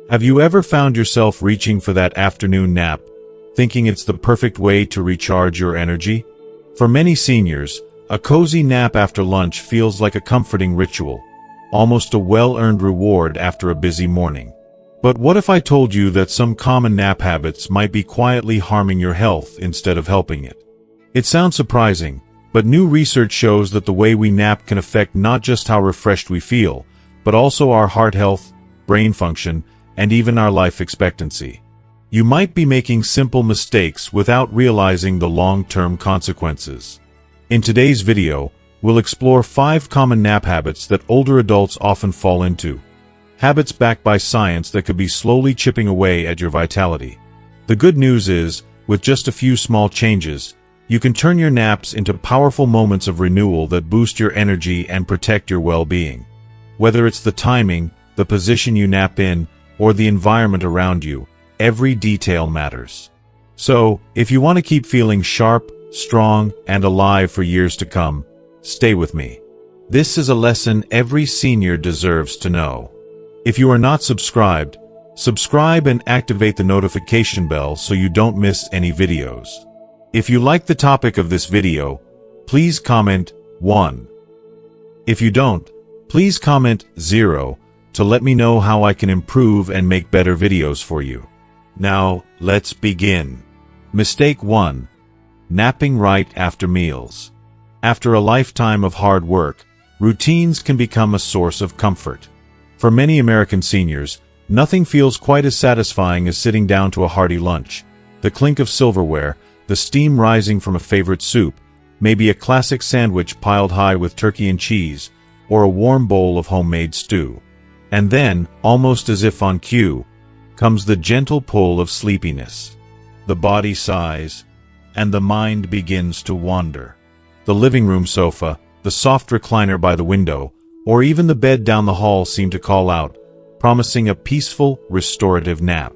Have you ever found yourself reaching for that afternoon nap, thinking it's the perfect way to recharge your energy? For many seniors, a cozy nap after lunch feels like a comforting ritual, almost a well-earned reward after a busy morning. But what if I told you that some common nap habits might be quietly harming your health instead of helping it? It sounds surprising, but new research shows that the way we nap can affect not just how refreshed we feel, but also our heart health, brain function, and even our life expectancy. You might be making simple mistakes without realizing the long-term consequences. In today's video, we'll explore 5 common nap habits that older adults often fall into. Habits backed by science that could be slowly chipping away at your vitality. The good news is, with just a few small changes, you can turn your naps into powerful moments of renewal that boost your energy and protect your well-being. Whether it's the timing, the position you nap in, or the environment around you, every detail matters. So, if you want to keep feeling sharp, strong, and alive for years to come, stay with me. This is a lesson every senior deserves to know. If you are not subscribed, subscribe and activate the notification bell so you don't miss any videos. If you like the topic of this video, please comment 1. If you don't, please comment 0 to let me know how I can improve and make better videos for you. Now, let's begin. Mistake 1. Napping right after meals. After a lifetime of hard work, routines can become a source of comfort. For many American seniors, nothing feels quite as satisfying as sitting down to a hearty lunch. The clink of silverware, the steam rising from a favorite soup, maybe a classic sandwich piled high with turkey and cheese, or a warm bowl of homemade stew. And then, almost as if on cue, comes the gentle pull of sleepiness. The body sighs, and the mind begins to wander. The living room sofa, the soft recliner by the window, or even the bed down the hall seem to call out, promising a peaceful, restorative nap.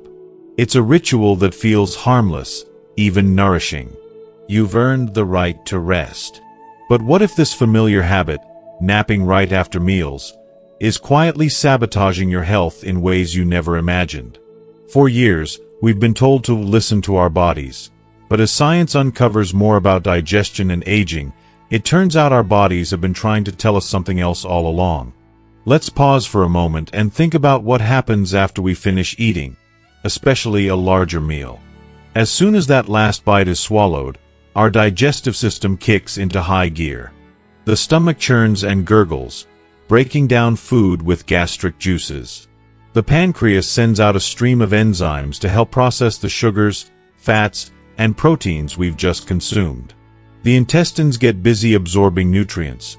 It's a ritual that feels harmless, even nourishing. You've earned the right to rest. But what if this familiar habit, napping right after meals, is quietly sabotaging your health in ways you never imagined? For years, we've been told to listen to our bodies. But as science uncovers more about digestion and aging, it turns out our bodies have been trying to tell us something else all along. Let's pause for a moment and think about what happens after we finish eating, especially a larger meal. As soon as that last bite is swallowed, our digestive system kicks into high gear. The stomach churns and gurgles, breaking down food with gastric juices. The pancreas sends out a stream of enzymes to help process the sugars, fats, and proteins we've just consumed. The intestines get busy absorbing nutrients,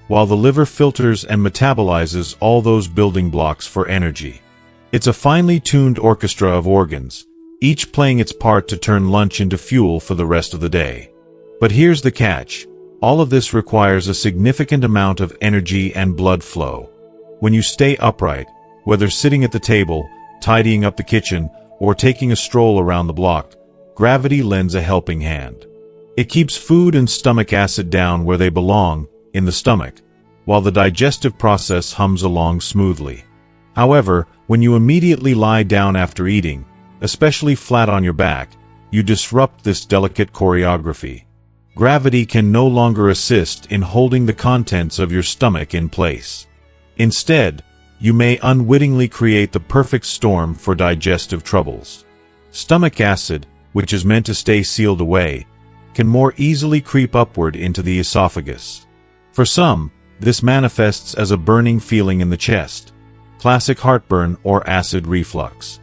while the liver filters and metabolizes all those building blocks for energy. It's a finely tuned orchestra of organs, each playing its part to turn lunch into fuel for the rest of the day. But here's the catch. All of this requires a significant amount of energy and blood flow. When you stay upright, whether sitting at the table, tidying up the kitchen, or taking a stroll around the block, gravity lends a helping hand. It keeps food and stomach acid down where they belong, in the stomach, while the digestive process hums along smoothly. However, when you immediately lie down after eating, especially flat on your back, you disrupt this delicate choreography. Gravity can no longer assist in holding the contents of your stomach in place. Instead, you may unwittingly create the perfect storm for digestive troubles. Stomach acid, which is meant to stay sealed away, can more easily creep upward into the esophagus. For some, this manifests as a burning feeling in the chest, classic heartburn or acid reflux.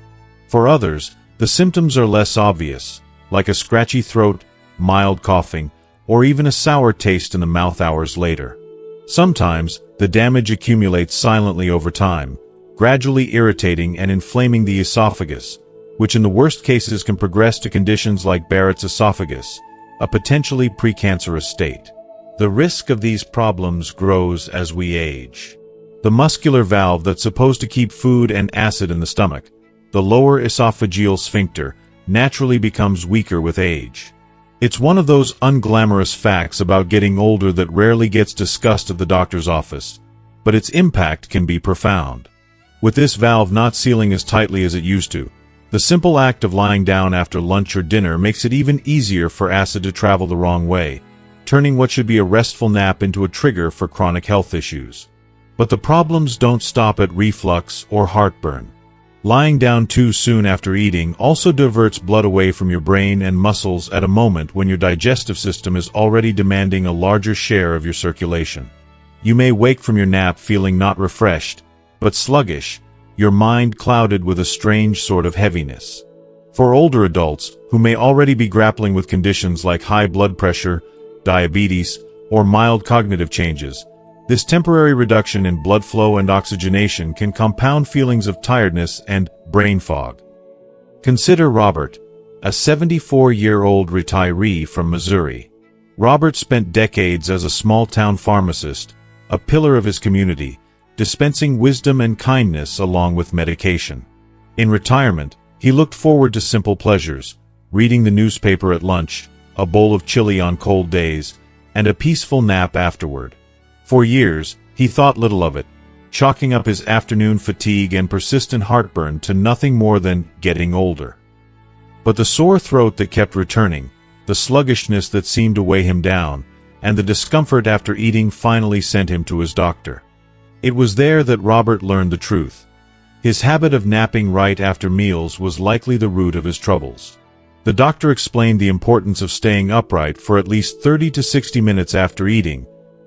For others, the symptoms are less obvious, like a scratchy throat, mild coughing, or even a sour taste in the mouth hours later. Sometimes, the damage accumulates silently over time, gradually irritating and inflaming the esophagus, which in the worst cases can progress to conditions like Barrett's esophagus, a potentially precancerous state. The risk of these problems grows as we age. The muscular valve that's supposed to keep food and acid in the stomach, the lower esophageal sphincter, naturally becomes weaker with age. It's one of those unglamorous facts about getting older that rarely gets discussed at the doctor's office, but its impact can be profound. with this valve not sealing as tightly as it used to. The simple act of lying down after lunch or dinner makes it even easier for acid to travel the wrong way, turning what should be a restful nap into a trigger for chronic health issues. But the problems don't stop at reflux or heartburn. Lying down too soon after eating also diverts blood away from your brain and muscles at a moment when your digestive system is already demanding a larger share of your circulation. You may wake from your nap feeling not refreshed, but sluggish, your mind clouded with a strange sort of heaviness. For older adults, who may already be grappling with conditions like high blood pressure, diabetes, or mild cognitive changes, this temporary reduction in blood flow and oxygenation can compound feelings of tiredness and brain fog. Consider Robert, a 74-year-old retiree from Missouri. Robert spent decades as a small-town pharmacist, a pillar of his community, dispensing wisdom and kindness along with medication. In retirement, he looked forward to simple pleasures, reading the newspaper at lunch, a bowl of chili on cold days, and a peaceful nap afterward. For years, he thought little of it, chalking up his afternoon fatigue and persistent heartburn to nothing more than getting older. But the sore throat that kept returning, the sluggishness that seemed to weigh him down, and the discomfort after eating finally sent him to his doctor. It was there that Robert learned the truth. His habit of napping right after meals was likely the root of his troubles. The doctor explained the importance of staying upright for at least 30 to 60 minutes after eating,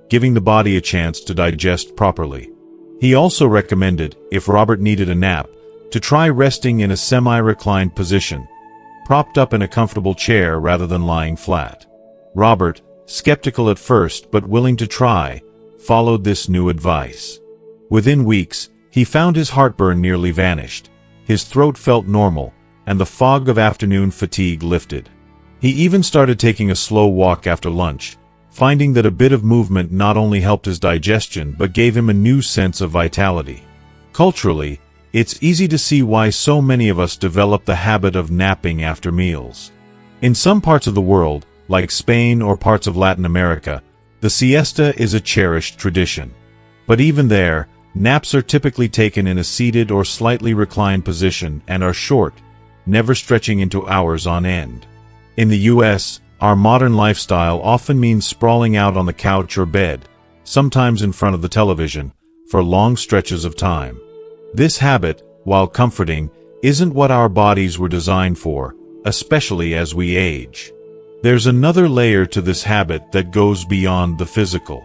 giving the body a chance to digest properly. He also recommended, if Robert needed a nap, to try resting in a semi-reclined position, propped up in a comfortable chair rather than lying flat. Robert, skeptical at first but willing to try, followed this new advice. Within weeks, he found his heartburn nearly vanished, his throat felt normal, and the fog of afternoon fatigue lifted. He even started taking a slow walk after lunch, finding that a bit of movement not only helped his digestion but gave him a new sense of vitality. Culturally, it's easy to see why so many of us develop the habit of napping after meals. In some parts of the world, like Spain or parts of Latin America, the siesta is a cherished tradition. But even there, naps are typically taken in a seated or slightly reclined position and are short, never stretching into hours on end. In the U.S., our modern lifestyle often means sprawling out on the couch or bed, sometimes in front of the television, for long stretches of time. This habit, while comforting, isn't what our bodies were designed for, especially as we age. There's another layer to this habit that goes beyond the physical.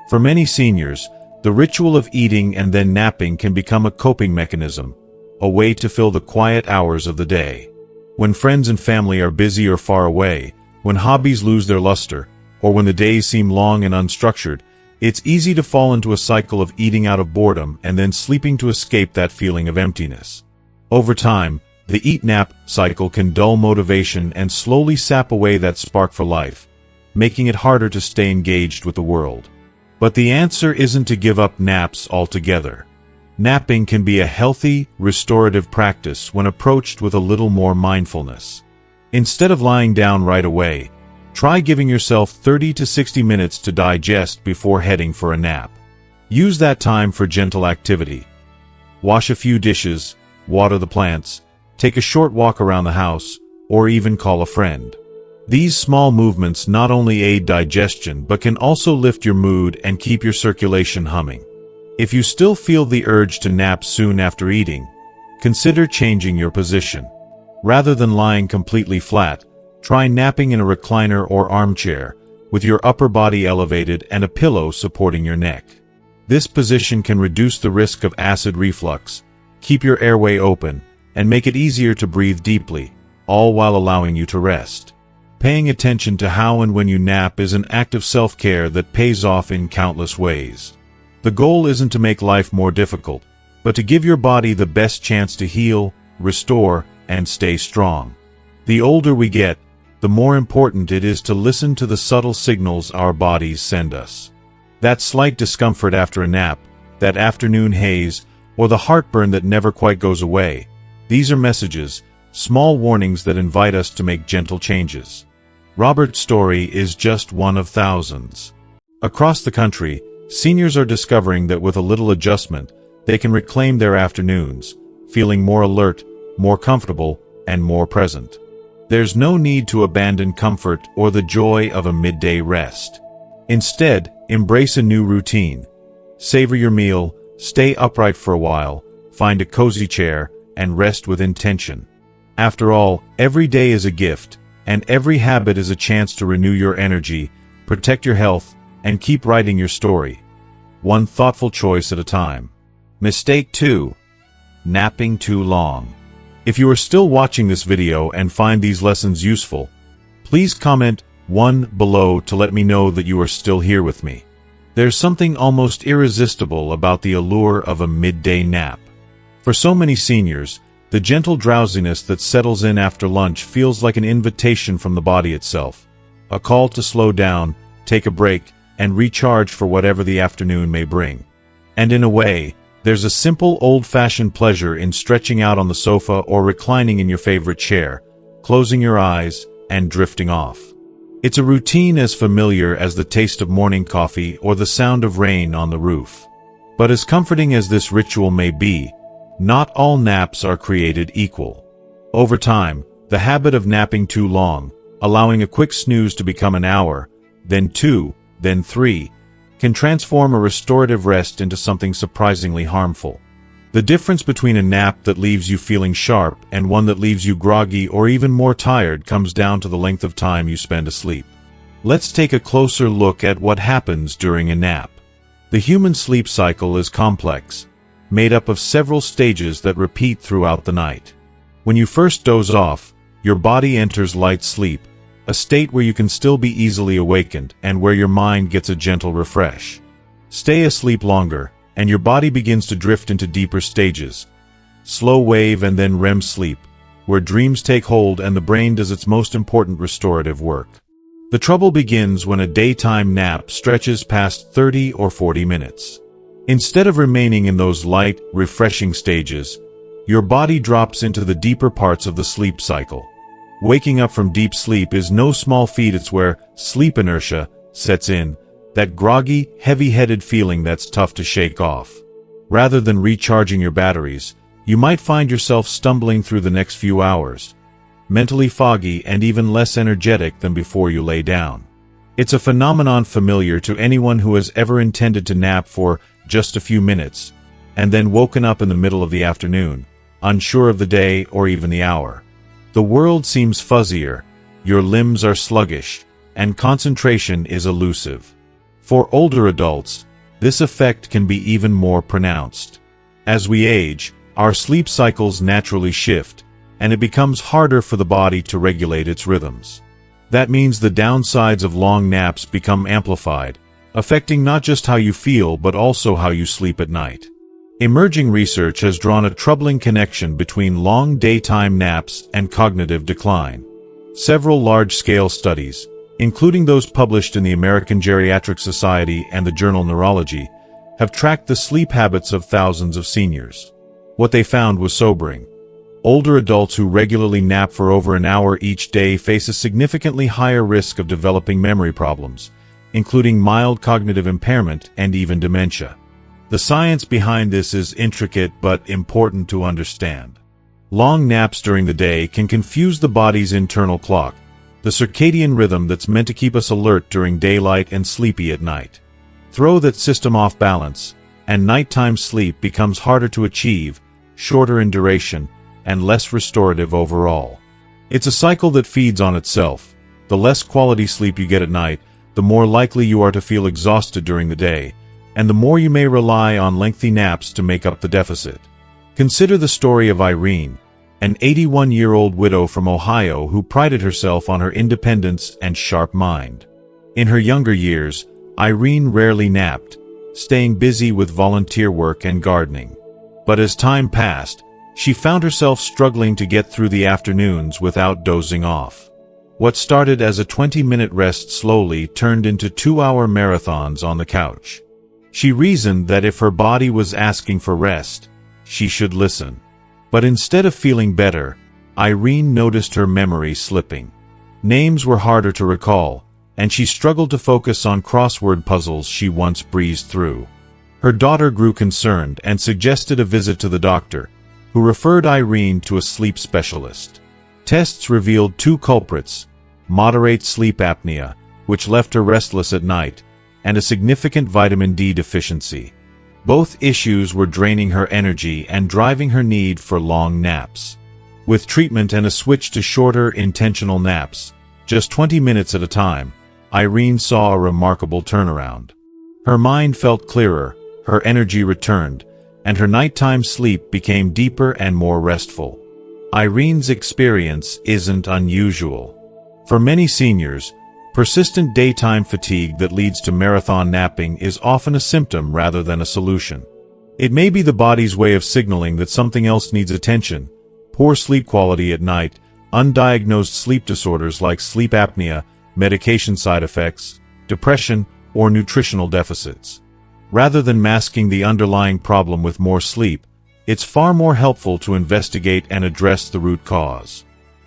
For many seniors, the ritual of eating and then napping can become a coping mechanism, a way to fill the quiet hours of the day. When friends and family are busy or far away, when hobbies lose their luster, or when the days seem long and unstructured, it's easy to fall into a cycle of eating out of boredom and then sleeping to escape that feeling of emptiness. Over time, the eat-nap cycle can dull motivation and slowly sap away that spark for life, making it harder to stay engaged with the world. But the answer isn't to give up naps altogether. Napping can be a healthy, restorative practice when approached with a little more mindfulness. Instead of lying down right away, try giving yourself 30 to 60 minutes to digest before heading for a nap. Use that time for gentle activity. Wash a few dishes, water the plants, take a short walk around the house, or even call a friend. These small movements not only aid digestion but can also lift your mood and keep your circulation humming. If you still feel the urge to nap soon after eating, consider changing your position. Rather than lying completely flat, try napping in a recliner or armchair, with your upper body elevated and a pillow supporting your neck. This position can reduce the risk of acid reflux, keep your airway open, and make it easier to breathe deeply, all while allowing you to rest. Paying attention to how and when you nap is an act of self-care that pays off in countless ways. The goal isn't to make life more difficult, but to give your body the best chance to heal, restore, and stay strong. The older we get, the more important it is to listen to the subtle signals our bodies send us. That slight discomfort after a nap, that afternoon haze, or the heartburn that never quite goes away, these are messages, small warnings that invite us to make gentle changes. Robert's story is just one of thousands. Across the country, seniors are discovering that with a little adjustment, they can reclaim their afternoons, feeling more alert, more comfortable, and more present. There's no need to abandon comfort or the joy of a midday rest. Instead, embrace a new routine. Savor your meal, stay upright for a while, find a cozy chair, and rest with intention. After all, every day is a gift, and every habit is a chance to renew your energy, protect your health, and keep writing your story. One thoughtful choice at a time. Mistake 2. Napping too long. If you are still watching this video and find these lessons useful, please comment 1 below to let me know that you are still here with me. There's something almost irresistible about the allure of a midday nap. For so many seniors, the gentle drowsiness that settles in after lunch feels like an invitation from the body itself, a call to slow down, take a break, and recharge for whatever the afternoon may bring. And in a way, there's a simple old-fashioned pleasure in stretching out on the sofa or reclining in your favorite chair, closing your eyes, and drifting off. It's a routine as familiar as the taste of morning coffee or the sound of rain on the roof. But as comforting as this ritual may be, not all naps are created equal. Over time, the habit of napping too long, allowing a quick snooze to become an hour, then 2, then 3, can transform a restorative rest into something surprisingly harmful. The difference between a nap that leaves you feeling sharp and one that leaves you groggy or even more tired comes down to the length of time you spend asleep. Let's take a closer look at what happens during a nap. The human sleep cycle is complex, made up of several stages that repeat throughout the night. When you first doze off, your body enters light sleep, a state where you can still be easily awakened and where your mind gets a gentle refresh. Stay asleep longer, and your body begins to drift into deeper stages, slow wave and then REM sleep, where dreams take hold and the brain does its most important restorative work. The trouble begins when a daytime nap stretches past 30 or 40 minutes. Instead of remaining in those light, refreshing stages, your body drops into the deeper parts of the sleep cycle. Waking up from deep sleep is no small feat. It's where sleep inertia sets in, that groggy, heavy-headed feeling that's tough to shake off. Rather than recharging your batteries, you might find yourself stumbling through the next few hours, mentally foggy and even less energetic than before you lay down. It's a phenomenon familiar to anyone who has ever intended to nap for just a few minutes, and then woken up in the middle of the afternoon, unsure of the day or even the hour. The world seems fuzzier, your limbs are sluggish, and concentration is elusive. For older adults, this effect can be even more pronounced. As we age, our sleep cycles naturally shift, and it becomes harder for the body to regulate its rhythms. That means the downsides of long naps become amplified, affecting not just how you feel but also how you sleep at night. Emerging research has drawn a troubling connection between long daytime naps and cognitive decline. Several large-scale studies, including those published in the American Geriatric Society and the journal Neurology, have tracked the sleep habits of thousands of seniors. What they found was sobering. Older adults who regularly nap for over an hour each day face a significantly higher risk of developing memory problems, including mild cognitive impairment and even dementia. The science behind this is intricate but important to understand. Long naps during the day can confuse the body's internal clock, the circadian rhythm that's meant to keep us alert during daylight and sleepy at night. Throw that system off balance, and nighttime sleep becomes harder to achieve, shorter in duration, and less restorative overall. It's a cycle that feeds on itself. The less quality sleep you get at night, the more likely you are to feel exhausted during the day, and the more you may rely on lengthy naps to make up the deficit. Consider the story of Irene, an 81-year-old widow from Ohio who prided herself on her independence and sharp mind. In her younger years, Irene rarely napped, staying busy with volunteer work and gardening. But as time passed, she found herself struggling to get through the afternoons without dozing off. What started as a 20-minute rest slowly turned into 2-hour marathons on the couch. She reasoned that if her body was asking for rest, she should listen. But instead of feeling better, Irene noticed her memory slipping. Names were harder to recall, and she struggled to focus on crossword puzzles she once breezed through. Her daughter grew concerned and suggested a visit to the doctor, who referred Irene to a sleep specialist. Tests revealed two culprits: moderate sleep apnea, which left her restless at night, and a significant vitamin D deficiency. Both issues were draining her energy and driving her need for long naps. With treatment and a switch to shorter, intentional naps, just 20 minutes at a time, Irene saw a remarkable turnaround. Her mind felt clearer, her energy returned, and her nighttime sleep became deeper and more restful. Irene's experience isn't unusual. For many seniors, persistent daytime fatigue that leads to marathon napping is often a symptom rather than a solution. It may be the body's way of signaling that something else needs attention: poor sleep quality at night, undiagnosed sleep disorders like sleep apnea, medication side effects, depression, or nutritional deficits. Rather than masking the underlying problem with more sleep, it's far more helpful to investigate and address the root cause.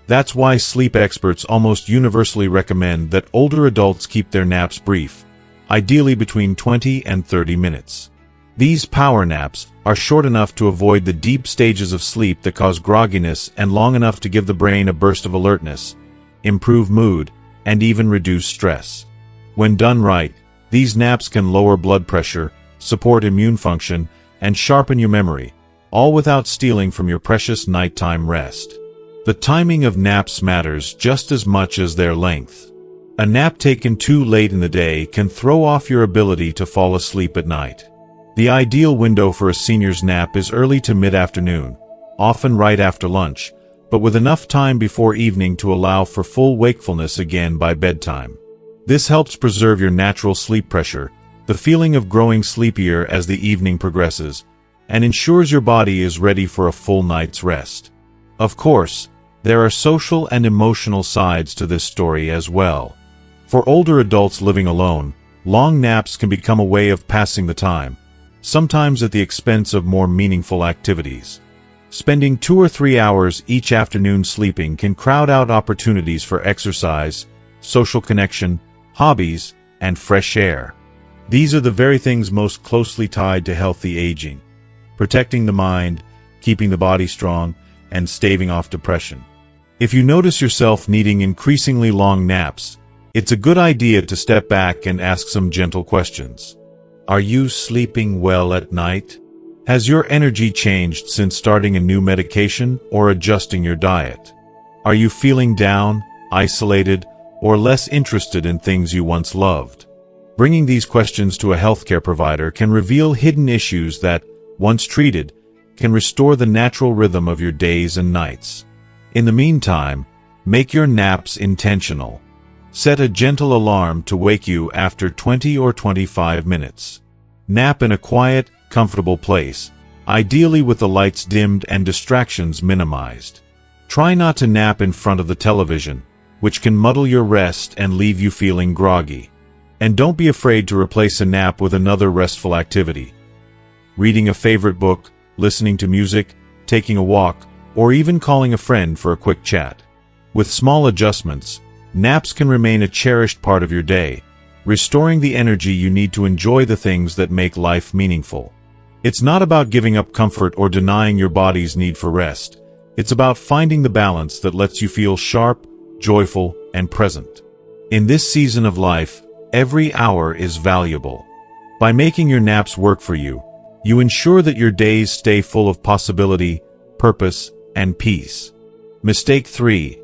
That's why sleep experts almost universally recommend that older adults keep their naps brief, ideally between 20 and 30 minutes. These power naps are short enough to avoid the deep stages of sleep that cause grogginess and long enough to give the brain a burst of alertness, improve mood, and even reduce stress. When done right, these naps can lower blood pressure, support immune function, and sharpen your memory, all without stealing from your precious nighttime rest. The timing of naps matters just as much as their length. A nap taken too late in the day can throw off your ability to fall asleep at night. The ideal window for a senior's nap is early to mid-afternoon, often right after lunch, but with enough time before evening to allow for full wakefulness again by bedtime. This helps preserve your natural sleep pressure, the feeling of growing sleepier as the evening progresses, and ensures your body is ready for a full night's rest. Of course, there are social and emotional sides to this story as well. For older adults living alone, long naps can become a way of passing the time, sometimes at the expense of more meaningful activities. Spending 2 or 3 hours each afternoon sleeping can crowd out opportunities for exercise, social connection, hobbies, and fresh air. These are the very things most closely tied to healthy aging: protecting the mind, keeping the body strong, and staving off depression. If you notice yourself needing increasingly long naps, it's a good idea to step back and ask some gentle questions. Are you sleeping well at night? Has your energy changed since starting a new medication or adjusting your diet? Are you feeling down, isolated, or less interested in things you once loved? Bringing these questions to a healthcare provider can reveal hidden issues that, once treated, can restore the natural rhythm of your days and nights. In the meantime, make your naps intentional. Set a gentle alarm to wake you after 20 or 25 minutes. Nap in a quiet, comfortable place, ideally with the lights dimmed and distractions minimized. Try not to nap in front of the television, which can muddle your rest and leave you feeling groggy. And don't be afraid to replace a nap with another restful activity. Reading a favorite book, listening to music, taking a walk, or even calling a friend for a quick chat. With small adjustments, naps can remain a cherished part of your day, restoring the energy you need to enjoy the things that make life meaningful. It's not about giving up comfort or denying your body's need for rest. It's about finding the balance that lets you feel sharp, joyful, and present. In this season of life, every hour is valuable. By making your naps work for you, you ensure that your days stay full of possibility, purpose, and peace. Mistake 3.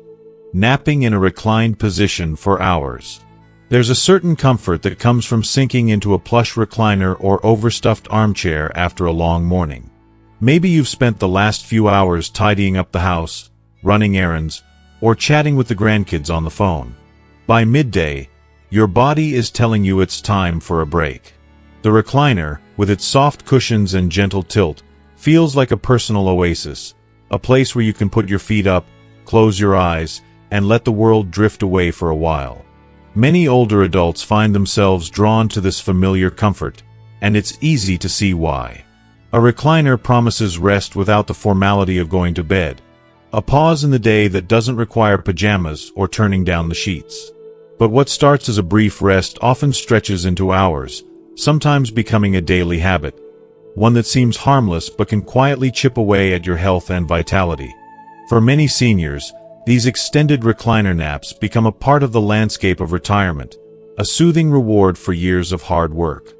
Napping in a reclined position for hours. There's a certain comfort that comes from sinking into a plush recliner or overstuffed armchair after a long morning. Maybe you've spent the last few hours tidying up the house, running errands, or chatting with the grandkids on the phone. By midday, your body is telling you it's time for a break. The recliner, with its soft cushions and gentle tilt, feels like a personal oasis, a place where you can put your feet up, close your eyes, and let the world drift away for a while. Many older adults find themselves drawn to this familiar comfort, and it's easy to see why. A recliner promises rest without the formality of going to bed, a pause in the day that doesn't require pajamas or turning down the sheets. But what starts as a brief rest often stretches into hours, sometimes becoming a daily habit, one that seems harmless but can quietly chip away at your health and vitality. For many seniors, these extended recliner naps become a part of the landscape of retirement, a soothing reward for years of hard work.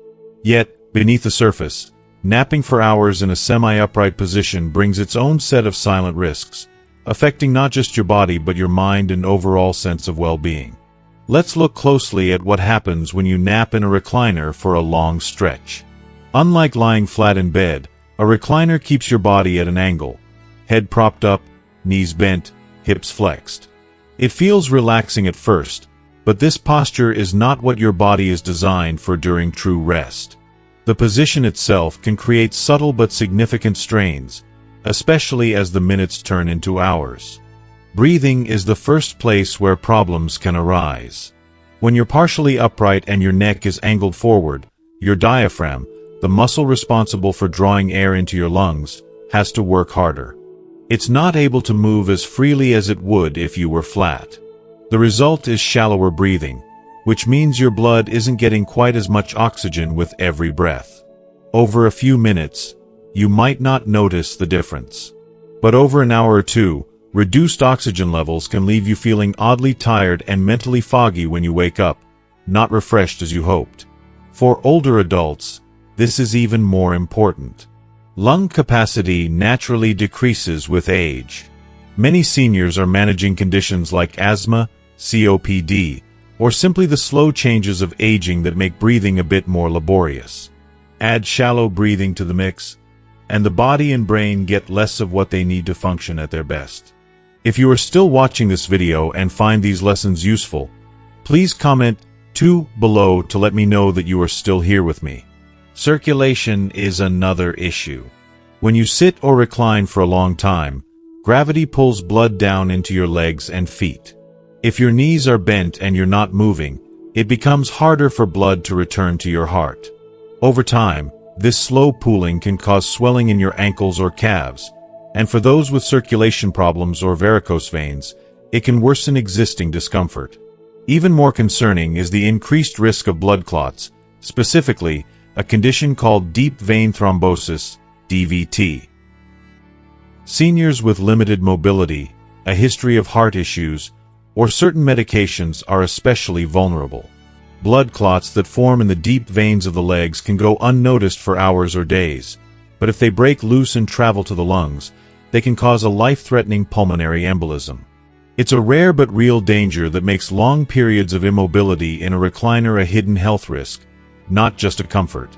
Yet, beneath the surface, napping for hours in a semi-upright position brings its own set of silent risks, affecting not just your body but your mind and overall sense of well-being. Let's look closely at what happens when you nap in a recliner for a long stretch. Unlike lying flat in bed, a recliner keeps your body at an angle, head propped up, knees bent, hips flexed. It feels relaxing at first, but this posture is not what your body is designed for during true rest. The position itself can create subtle but significant strains, especially as the minutes turn into hours. Breathing is the first place where problems can arise. When you're partially upright and your neck is angled forward, your diaphragm, the muscle responsible for drawing air into your lungs, has to work harder. It's not able to move as freely as it would if you were flat. The result is shallower breathing, which means your blood isn't getting quite as much oxygen with every breath. Over a few minutes, you might not notice the difference. But over an hour or two, reduced oxygen levels can leave you feeling oddly tired and mentally foggy when you wake up, not refreshed as you hoped. For older adults, this is even more important. Lung capacity naturally decreases with age. Many seniors are managing conditions like asthma, COPD, or simply the slow changes of aging that make breathing a bit more laborious. Add shallow breathing to the mix, and the body and brain get less of what they need to function at their best. If you are still watching this video and find these lessons useful, please comment 2 below to let me know that you are still here with me. Circulation is another issue. When you sit or recline for a long time, gravity pulls blood down into your legs and feet. If your knees are bent and you're not moving, it becomes harder for blood to return to your heart. Over time, this slow pooling can cause swelling in your ankles or calves, and for those with circulation problems or varicose veins, it can worsen existing discomfort. Even more concerning is the increased risk of blood clots, specifically a condition called deep vein thrombosis, DVT. Seniors with limited mobility, a history of heart issues, or certain medications are especially vulnerable. Blood clots that form in the deep veins of the legs can go unnoticed for hours or days, but if they break loose and travel to the lungs, they can cause a life-threatening pulmonary embolism. It's a rare but real danger that makes long periods of immobility in a recliner a hidden health risk, not just a comfort.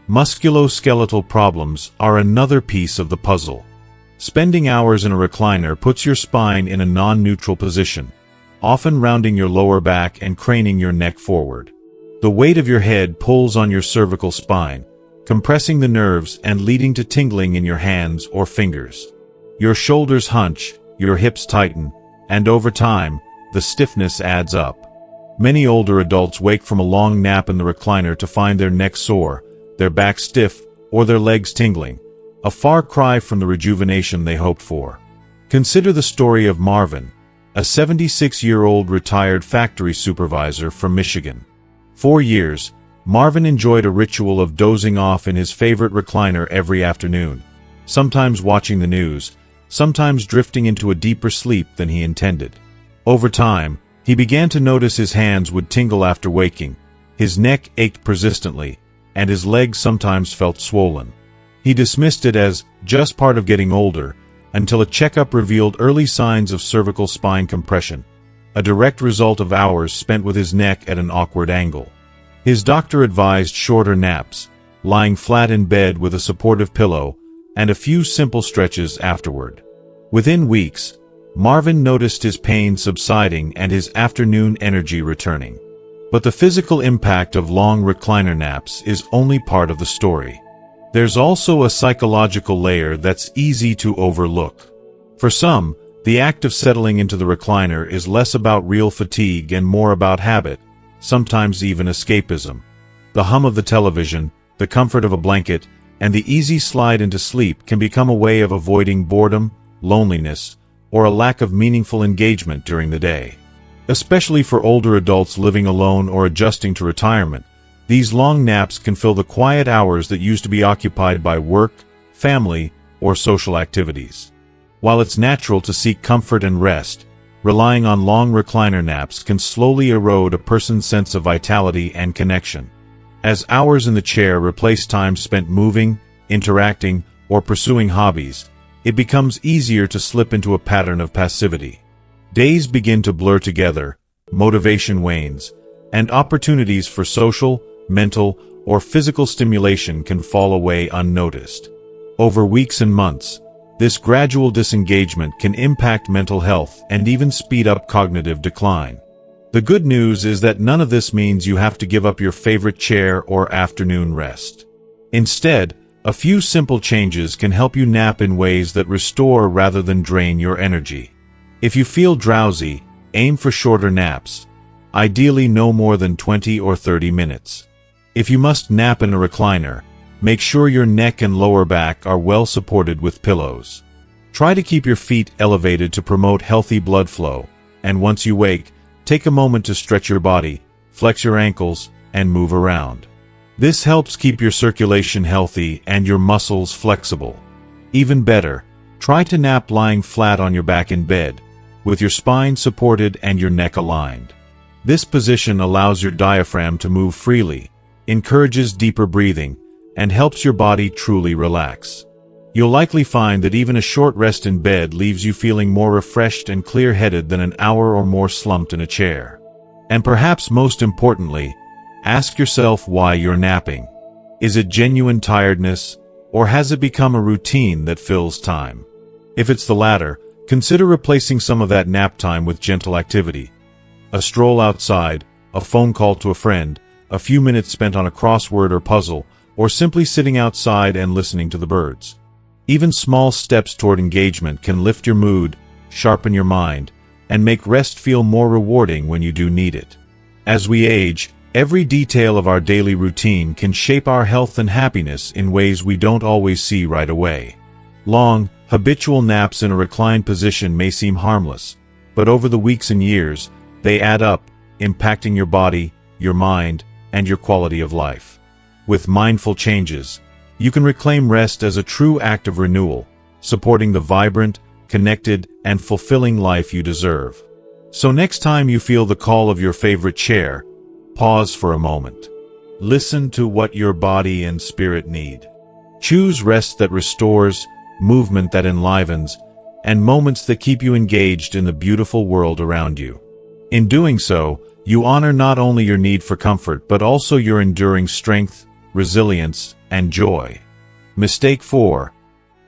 Musculoskeletal problems are another piece of the puzzle. Spending hours in a recliner puts your spine in a non-neutral position, often rounding your lower back and craning your neck forward. The weight of your head pulls on your cervical spine, compressing the nerves and leading to tingling in your hands or fingers. Your shoulders hunch, your hips tighten, and over time, the stiffness adds up. Many older adults wake from a long nap in the recliner to find their neck sore, their back stiff, or their legs tingling, a far cry from the rejuvenation they hoped for. Consider the story of Marvin, a 76-year-old retired factory supervisor from Michigan. For years, Marvin enjoyed a ritual of dozing off in his favorite recliner every afternoon, sometimes watching the news, sometimes drifting into a deeper sleep than he intended. Over time, he began to notice his hands would tingle after waking, his neck ached persistently, and his legs sometimes felt swollen. He dismissed it as just part of getting older, until a checkup revealed early signs of cervical spine compression, a direct result of hours spent with his neck at an awkward angle. His doctor advised shorter naps, lying flat in bed with a supportive pillow, and a few simple stretches afterward. Within weeks, Marvin noticed his pain subsiding and his afternoon energy returning. But the physical impact of long recliner naps is only part of the story. There's also a psychological layer that's easy to overlook. For some, the act of settling into the recliner is less about real fatigue and more about habit, sometimes even escapism. The hum of the television, the comfort of a blanket, and the easy slide into sleep can become a way of avoiding boredom, loneliness, or a lack of meaningful engagement during the day. Especially for older adults living alone or adjusting to retirement, These long naps can fill the quiet hours that used to be occupied by work, family, or social activities. While it's natural to seek comfort and rest, relying on long recliner naps can slowly erode a person's sense of vitality and connection. As hours in the chair replace time spent moving, interacting, or pursuing hobbies, it becomes easier to slip into a pattern of passivity. Days begin to blur together, motivation wanes, and opportunities for social, mental, or physical stimulation can fall away unnoticed. Over weeks and months, this gradual disengagement can impact mental health and even speed up cognitive decline. The good news is that none of this means you have to give up your favorite chair or afternoon rest. Instead, a few simple changes can help you nap in ways that restore rather than drain your energy. If you feel drowsy, aim for shorter naps, ideally no more than 20 or 30 minutes. If you must nap in a recliner, make sure your neck and lower back are well supported with pillows. Try to keep your feet elevated to promote healthy blood flow, and once you wake, take a moment to stretch your body, flex your ankles, and move around. This helps keep your circulation healthy and your muscles flexible. Even better, try to nap lying flat on your back in bed, with your spine supported and your neck aligned. This position allows your diaphragm to move freely, encourages deeper breathing, and helps your body truly relax. You'll likely find that even a short rest in bed leaves you feeling more refreshed and clear-headed than an hour or more slumped in a chair. And perhaps most importantly, ask yourself why you're napping. Is it genuine tiredness, or has it become a routine that fills time? If it's the latter, consider replacing some of that nap time with gentle activity. A stroll outside, a phone call to a friend, a few minutes spent on a crossword or puzzle, or simply sitting outside and listening to the birds. Even small steps toward engagement can lift your mood, sharpen your mind, and make rest feel more rewarding when you do need it. As we age, every detail of our daily routine can shape our health and happiness in ways we don't always see right away. Long, habitual naps in a reclined position may seem harmless, but over the weeks and years, they add up, impacting your body, your mind, and your quality of life. With mindful changes, you can reclaim rest as a true act of renewal, supporting the vibrant, connected, and fulfilling life you deserve. So next time you feel the call of your favorite chair, pause for a moment. Listen to what your body and spirit need. Choose rest that restores, movement that enlivens, and moments that keep you engaged in the beautiful world around you. In doing so, you honor not only your need for comfort but also your enduring strength, resilience, and joy. Mistake 4.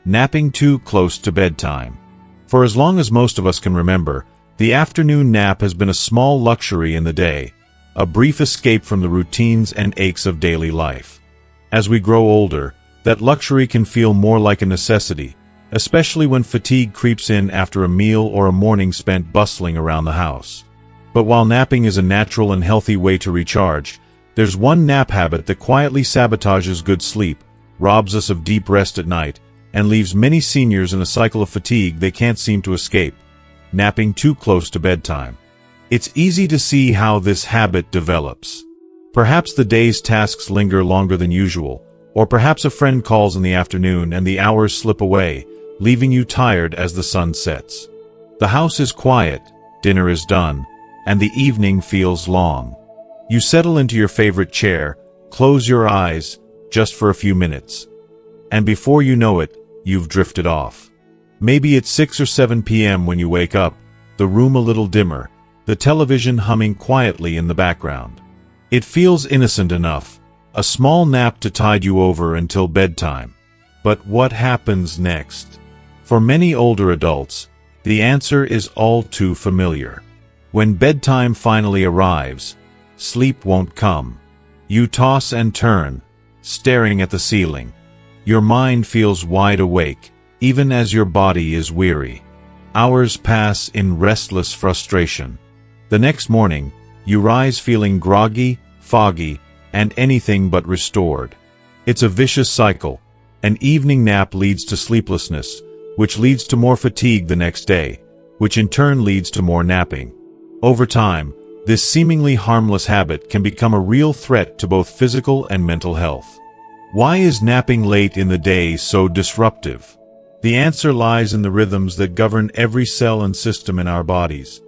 Napping too close to bedtime. For as long as most of us can remember, the afternoon nap has been a small luxury in the day, a brief escape from the routines and aches of daily life. As we grow older, that luxury can feel more like a necessity, especially when fatigue creeps in after a meal or a morning spent bustling around the house. But while napping is a natural and healthy way to recharge, there's one nap habit that quietly sabotages good sleep, robs us of deep rest at night, and leaves many seniors in a cycle of fatigue they can't seem to escape: napping too close to bedtime. It's easy to see how this habit develops. Perhaps the day's tasks linger longer than usual, or perhaps a friend calls in the afternoon and the hours slip away, leaving you tired as the sun sets. The house is quiet, dinner is done, and the evening feels long. You settle into your favorite chair, close your eyes, just for a few minutes. And before you know it, you've drifted off. Maybe it's 6 or 7 p.m. when you wake up, the room a little dimmer, the television humming quietly in the background. It feels innocent enough, a small nap to tide you over until bedtime. But what happens next? For many older adults, the answer is all too familiar. When bedtime finally arrives, sleep won't come. You toss and turn, staring at the ceiling. Your mind feels wide awake, even as your body is weary. Hours pass in restless frustration. The next morning, you rise feeling groggy, foggy, and anything but restored. It's a vicious cycle. An evening nap leads to sleeplessness, which leads to more fatigue the next day, which in turn leads to more napping. Over time, this seemingly harmless habit can become a real threat to both physical and mental health. Why is napping late in the day so disruptive? The answer lies in the rhythms that govern every cell and system in our bodies.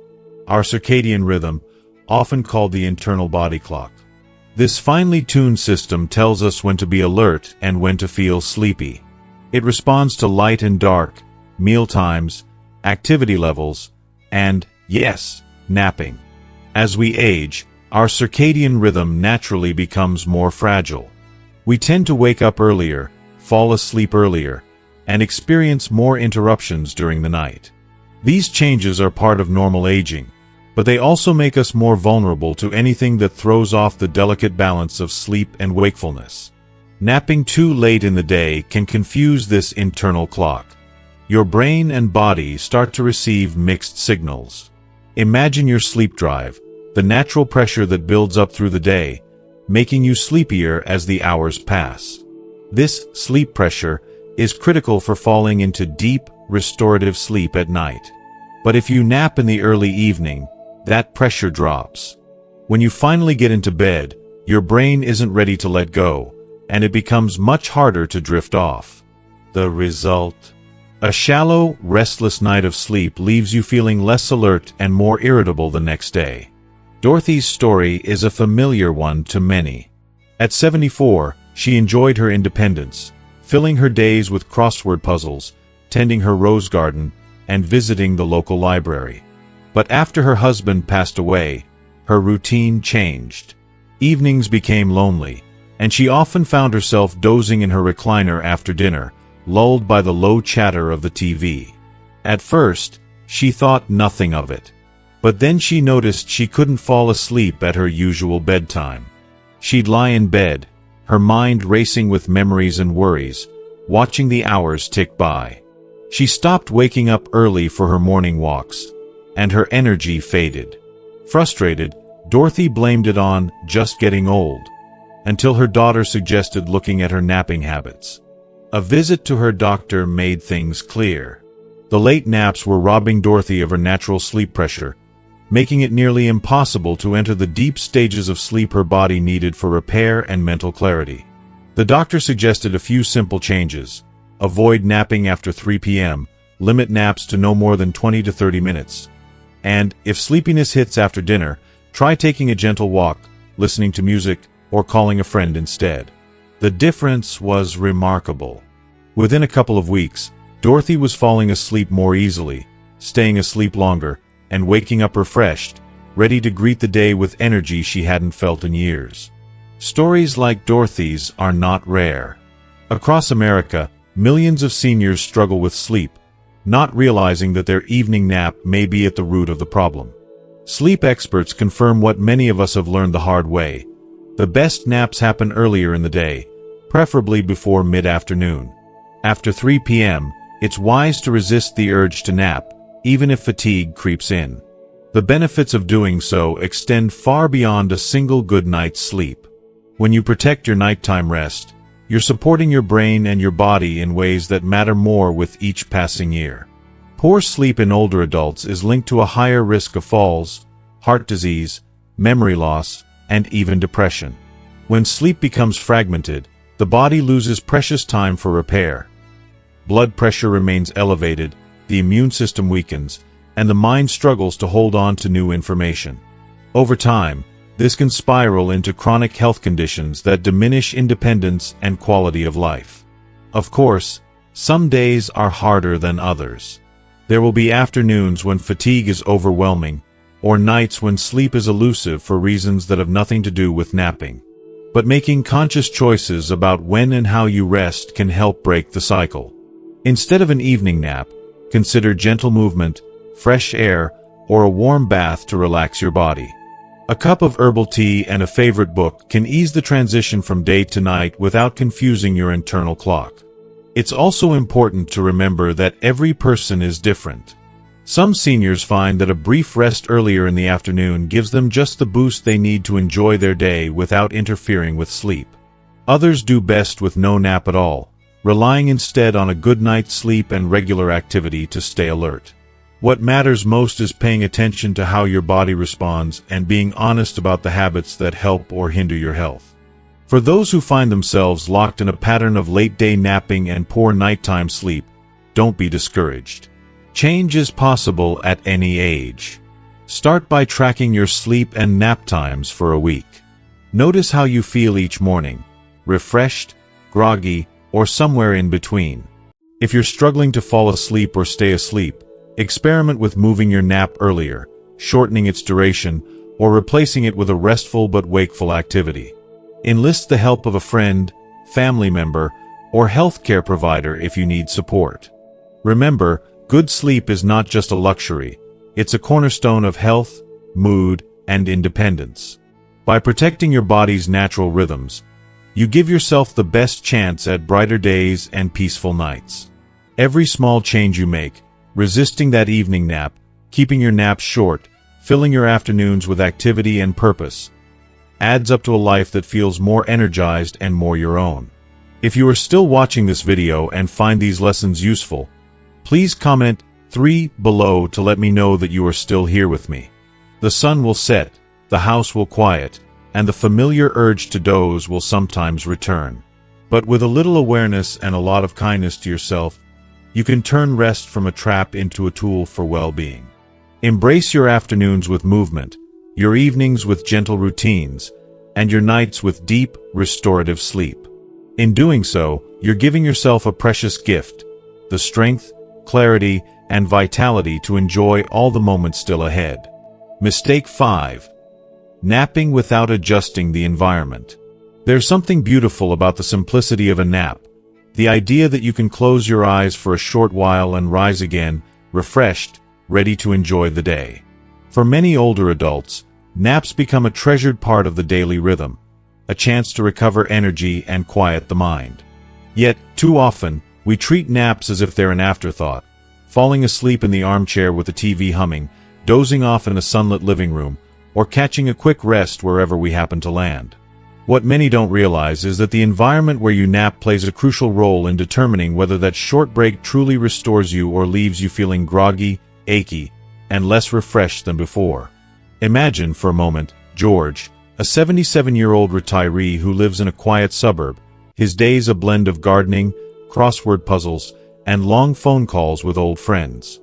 Our circadian rhythm, often called the internal body clock. This finely tuned system tells us when to be alert and when to feel sleepy. It responds to light and dark, meal times, activity levels, and, yes, napping. As we age, our circadian rhythm naturally becomes more fragile. We tend to wake up earlier, fall asleep earlier, and experience more interruptions during the night. These changes are part of normal aging, but they also make us more vulnerable to anything that throws off the delicate balance of sleep and wakefulness. Napping too late in the day can confuse this internal clock. Your brain and body start to receive mixed signals. Imagine your sleep drive, the natural pressure that builds up through the day, making you sleepier as the hours pass. This sleep pressure is critical for falling into deep, restorative sleep at night. But if you nap in the early evening, that pressure drops. When you finally get into bed, your brain isn't ready to let go, and it becomes much harder to drift off. The result? A shallow, restless night of sleep leaves you feeling less alert and more irritable the next day. Dorothy's story is a familiar one to many. At 74, she enjoyed her independence, filling her days with crossword puzzles, tending her rose garden, and visiting the local library. But after her husband passed away, her routine changed. Evenings became lonely, and she often found herself dozing in her recliner after dinner, lulled by the low chatter of the TV. At first, she thought nothing of it. But then she noticed she couldn't fall asleep at her usual bedtime. She'd lie in bed, her mind racing with memories and worries, watching the hours tick by. She stopped waking up early for her morning walks, and her energy faded. Frustrated, Dorothy blamed it on just getting old, until her daughter suggested looking at her napping habits. A visit to her doctor made things clear. The late naps were robbing Dorothy of her natural sleep pressure, making it nearly impossible to enter the deep stages of sleep her body needed for repair and mental clarity. The doctor suggested a few simple changes. Avoid napping after 3 p.m., limit naps to no more than 20 to 30 minutes. And, if sleepiness hits after dinner, try taking a gentle walk, listening to music, or calling a friend instead. The difference was remarkable. Within a couple of weeks, Dorothy was falling asleep more easily, staying asleep longer, and waking up refreshed, ready to greet the day with energy she hadn't felt in years. Stories like Dorothy's are not rare. Across America, millions of seniors struggle with sleep, not realizing that their evening nap may be at the root of the problem. Sleep experts confirm what many of us have learned the hard way. The best naps happen earlier in the day, preferably before mid-afternoon. After 3 p.m., it's wise to resist the urge to nap, even if fatigue creeps in. The benefits of doing so extend far beyond a single good night's sleep. When you protect your nighttime rest, you're supporting your brain and your body in ways that matter more with each passing year. Poor sleep in older adults is linked to a higher risk of falls, heart disease, memory loss, and even depression. When sleep becomes fragmented, the body loses precious time for repair. Blood pressure remains elevated, the immune system weakens, and the mind struggles to hold on to new information. Over time, this can spiral into chronic health conditions that diminish independence and quality of life. Of course, some days are harder than others. There will be afternoons when fatigue is overwhelming, or nights when sleep is elusive for reasons that have nothing to do with napping. But making conscious choices about when and how you rest can help break the cycle. Instead of an evening nap, consider gentle movement, fresh air, or a warm bath to relax your body. A cup of herbal tea and a favorite book can ease the transition from day to night without confusing your internal clock. It's also important to remember that every person is different. Some seniors find that a brief rest earlier in the afternoon gives them just the boost they need to enjoy their day without interfering with sleep. Others do best with no nap at all, relying instead on a good night's sleep and regular activity to stay alert. What matters most is paying attention to how your body responds and being honest about the habits that help or hinder your health. For those who find themselves locked in a pattern of late-day napping and poor nighttime sleep, don't be discouraged. Change is possible at any age. Start by tracking your sleep and nap times for a week. Notice how you feel each morning, refreshed, groggy, or somewhere in between. If you're struggling to fall asleep or stay asleep, experiment with moving your nap earlier, shortening its duration, or replacing it with a restful but wakeful activity. Enlist the help of a friend, family member, or healthcare provider if you need support. Remember, good sleep is not just a luxury, it's a cornerstone of health, mood, and independence. By protecting your body's natural rhythms, you give yourself the best chance at brighter days and peaceful nights. Every small change you make, resisting that evening nap, keeping your naps short, filling your afternoons with activity and purpose, adds up to a life that feels more energized and more your own. If you are still watching this video and find these lessons useful, please comment 3 below to let me know that you are still here with me. The sun will set, the house will quiet, and the familiar urge to doze will sometimes return. But with a little awareness and a lot of kindness to yourself, you can turn rest from a trap into a tool for well-being. Embrace your afternoons with movement, your evenings with gentle routines, and your nights with deep, restorative sleep. In doing so, you're giving yourself a precious gift, the strength, clarity, and vitality to enjoy all the moments still ahead. Mistake 5. Napping without adjusting the environment. There's something beautiful about the simplicity of a nap. The idea that you can close your eyes for a short while and rise again, refreshed, ready to enjoy the day. For many older adults, naps become a treasured part of the daily rhythm, a chance to recover energy and quiet the mind. Yet, too often, we treat naps as if they're an afterthought, falling asleep in the armchair with the TV humming, dozing off in a sunlit living room, or catching a quick rest wherever we happen to land. What many don't realize is that the environment where you nap plays a crucial role in determining whether that short break truly restores you or leaves you feeling groggy, achy, and less refreshed than before. Imagine, for a moment, George, a 77-year-old retiree who lives in a quiet suburb, his days a blend of gardening, crossword puzzles, and long phone calls with old friends.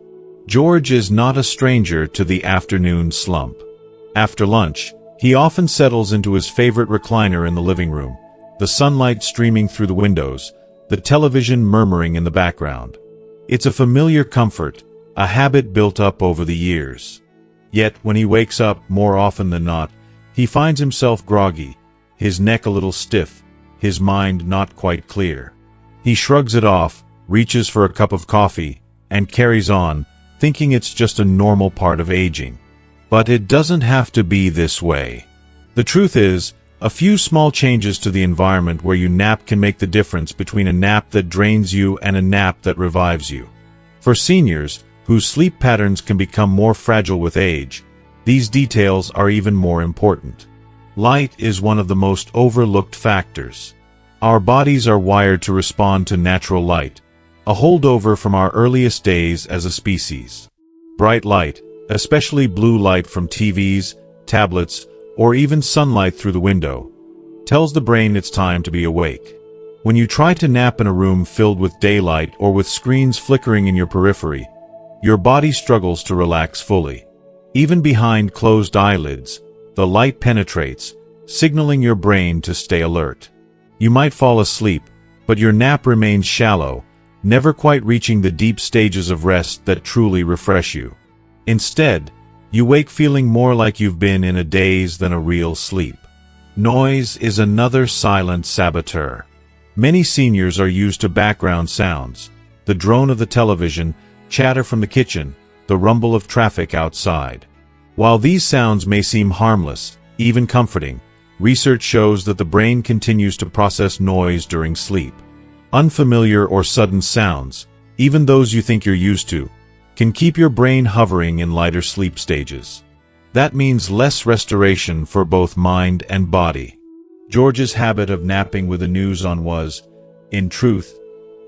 George is not a stranger to the afternoon slump. After lunch, he often settles into his favorite recliner in the living room, the sunlight streaming through the windows, the television murmuring in the background. It's a familiar comfort, a habit built up over the years. Yet, when he wakes up, more often than not, he finds himself groggy, his neck a little stiff, his mind not quite clear. He shrugs it off, reaches for a cup of coffee, and carries on, thinking it's just a normal part of aging. But it doesn't have to be this way. The truth is, a few small changes to the environment where you nap can make the difference between a nap that drains you and a nap that revives you. For seniors, whose sleep patterns can become more fragile with age, these details are even more important. Light is one of the most overlooked factors. Our bodies are wired to respond to natural light, a holdover from our earliest days as a species. Bright light, especially blue light from TVs, tablets, or even sunlight through the window, tells the brain it's time to be awake. When you try to nap in a room filled with daylight or with screens flickering in your periphery, your body struggles to relax fully. Even behind closed eyelids, the light penetrates, signaling your brain to stay alert. You might fall asleep, but your nap remains shallow, never quite reaching the deep stages of rest that truly refresh you. Instead, you wake feeling more like you've been in a daze than a real sleep. Noise is another silent saboteur. Many seniors are used to background sounds, the drone of the television, chatter from the kitchen, the rumble of traffic outside. While these sounds may seem harmless, even comforting, research shows that the brain continues to process noise during sleep. Unfamiliar or sudden sounds, even those you think you're used to, can keep your brain hovering in lighter sleep stages. That means less restoration for both mind and body. George's habit of napping with the news on was, in truth,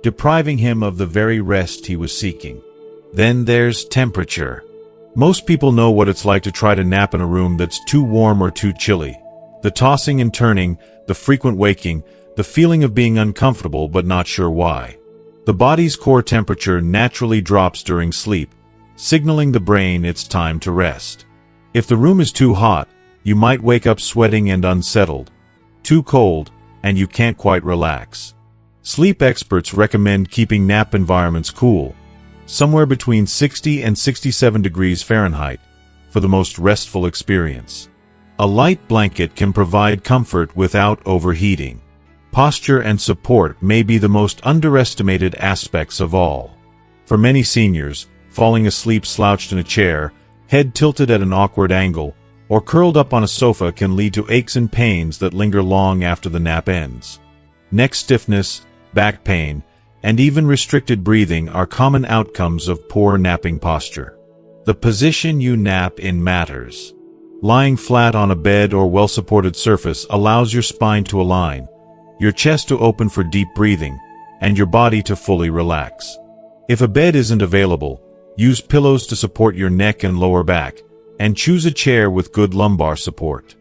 depriving him of the very rest he was seeking. Then there's temperature. Most people know what it's like to try to nap in a room that's too warm or too chilly. The tossing and turning, the frequent waking, the feeling of being uncomfortable but not sure why. The body's core temperature naturally drops during sleep, signaling the brain it's time to rest. If the room is too hot, you might wake up sweating and unsettled. Too cold, and you can't quite relax. Sleep experts recommend keeping nap environments cool, somewhere between 60 and 67 degrees Fahrenheit, for the most restful experience. A light blanket can provide comfort without overheating. Posture and support may be the most underestimated aspects of all. For many seniors, falling asleep slouched in a chair, head tilted at an awkward angle, or curled up on a sofa can lead to aches and pains that linger long after the nap ends. Neck stiffness, back pain, and even restricted breathing are common outcomes of poor napping posture. The position you nap in matters. Lying flat on a bed or well-supported surface allows your spine to align, your chest to open for deep breathing, and your body to fully relax. If a bed isn't available, use pillows to support your neck and lower back, and choose a chair with good lumbar support.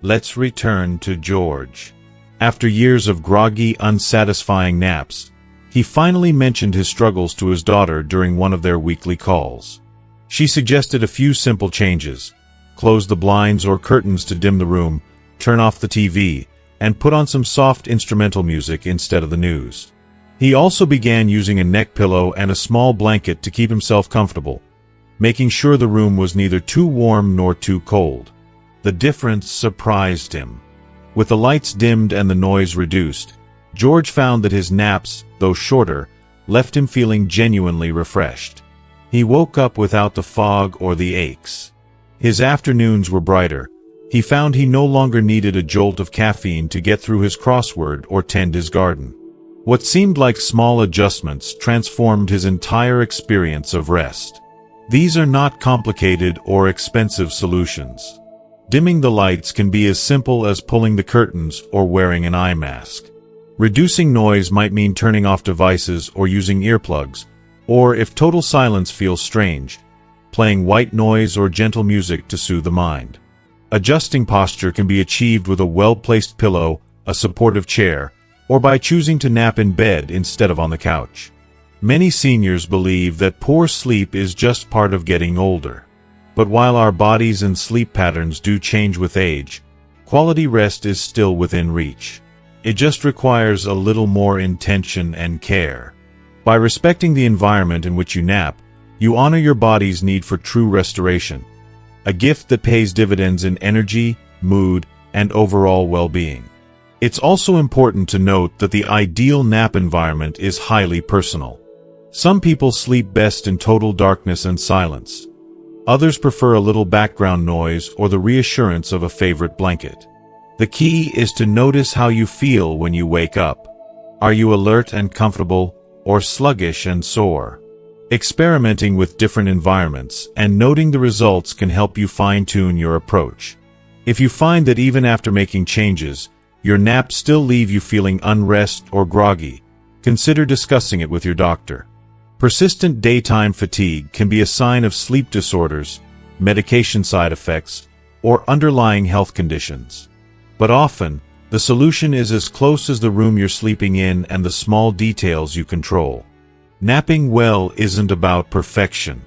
Let's return to George. After years of groggy, unsatisfying naps, he finally mentioned his struggles to his daughter during one of their weekly calls. She suggested a few simple changes: close the blinds or curtains to dim the room, turn off the TV, and put on some soft instrumental music instead of the news. He also began using a neck pillow and a small blanket to keep himself comfortable, making sure the room was neither too warm nor too cold. The difference surprised him. With the lights dimmed and the noise reduced, George found that his naps, though shorter, left him feeling genuinely refreshed. He woke up without the fog or the aches. His afternoons were brighter. He found he no longer needed a jolt of caffeine to get through his crossword or tend his garden. What seemed like small adjustments transformed his entire experience of rest. These are not complicated or expensive solutions. Dimming the lights can be as simple as pulling the curtains or wearing an eye mask. Reducing noise might mean turning off devices or using earplugs, or if total silence feels strange, playing white noise or gentle music to soothe the mind. Adjusting posture can be achieved with a well-placed pillow, a supportive chair, or by choosing to nap in bed instead of on the couch. Many seniors believe that poor sleep is just part of getting older. But while our bodies and sleep patterns do change with age, quality rest is still within reach. It just requires a little more intention and care. By respecting the environment in which you nap, you honor your body's need for true restoration, a gift that pays dividends in energy, mood, and overall well-being. It's also important to note that the ideal nap environment is highly personal. Some people sleep best in total darkness and silence. Others prefer a little background noise or the reassurance of a favorite blanket. The key is to notice how you feel when you wake up. Are you alert and comfortable, or sluggish and sore? Experimenting with different environments and noting the results can help you fine-tune your approach. If you find that even after making changes, your naps still leave you feeling unrest or groggy, consider discussing it with your doctor. Persistent daytime fatigue can be a sign of sleep disorders, medication side effects, or underlying health conditions. But often, the solution is as close as the room you're sleeping in and the small details you control. Napping well isn't about perfection.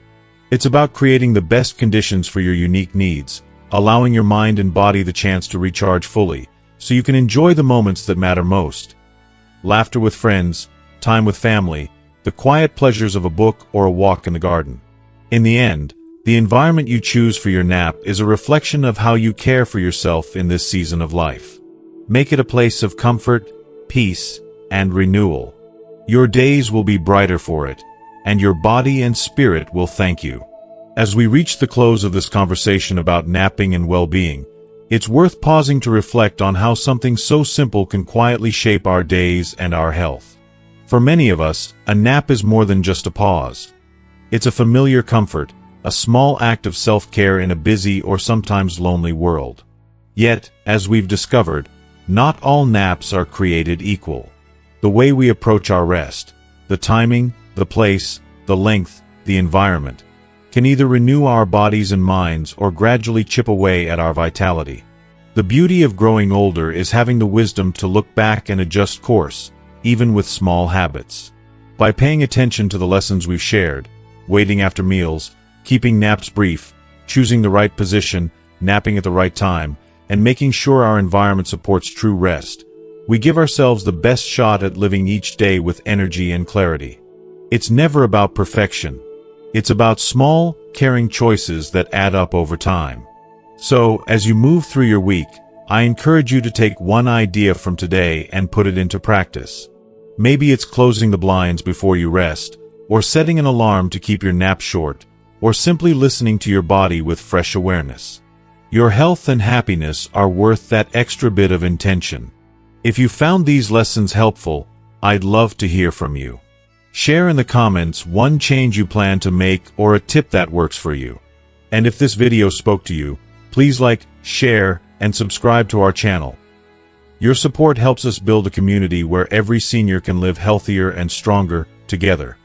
It's about creating the best conditions for your unique needs, allowing your mind and body the chance to recharge fully, so you can enjoy the moments that matter most. Laughter with friends, time with family, the quiet pleasures of a book or a walk in the garden. In the end, the environment you choose for your nap is a reflection of how you care for yourself in this season of life. Make it a place of comfort, peace, and renewal. Your days will be brighter for it, and your body and spirit will thank you. As we reach the close of this conversation about napping and well-being, it's worth pausing to reflect on how something so simple can quietly shape our days and our health. For many of us, a nap is more than just a pause. It's a familiar comfort, a small act of self-care in a busy or sometimes lonely world. Yet, as we've discovered, not all naps are created equal. The way we approach our rest, the timing, the place, the length, the environment, can either renew our bodies and minds or gradually chip away at our vitality. The beauty of growing older is having the wisdom to look back and adjust course, even with small habits. By paying attention to the lessons we've shared, waiting after meals, keeping naps brief, choosing the right position, napping at the right time, and making sure our environment supports true rest, we give ourselves the best shot at living each day with energy and clarity. It's never about perfection. It's about small, caring choices that add up over time. So, as you move through your week, I encourage you to take one idea from today and put it into practice. Maybe it's closing the blinds before you rest, or setting an alarm to keep your nap short, or simply listening to your body with fresh awareness. Your health and happiness are worth that extra bit of intention. If you found these lessons helpful, I'd love to hear from you. Share in the comments one change you plan to make or a tip that works for you. And if this video spoke to you, please like, share, and subscribe to our channel. Your support helps us build a community where every senior can live healthier and stronger together.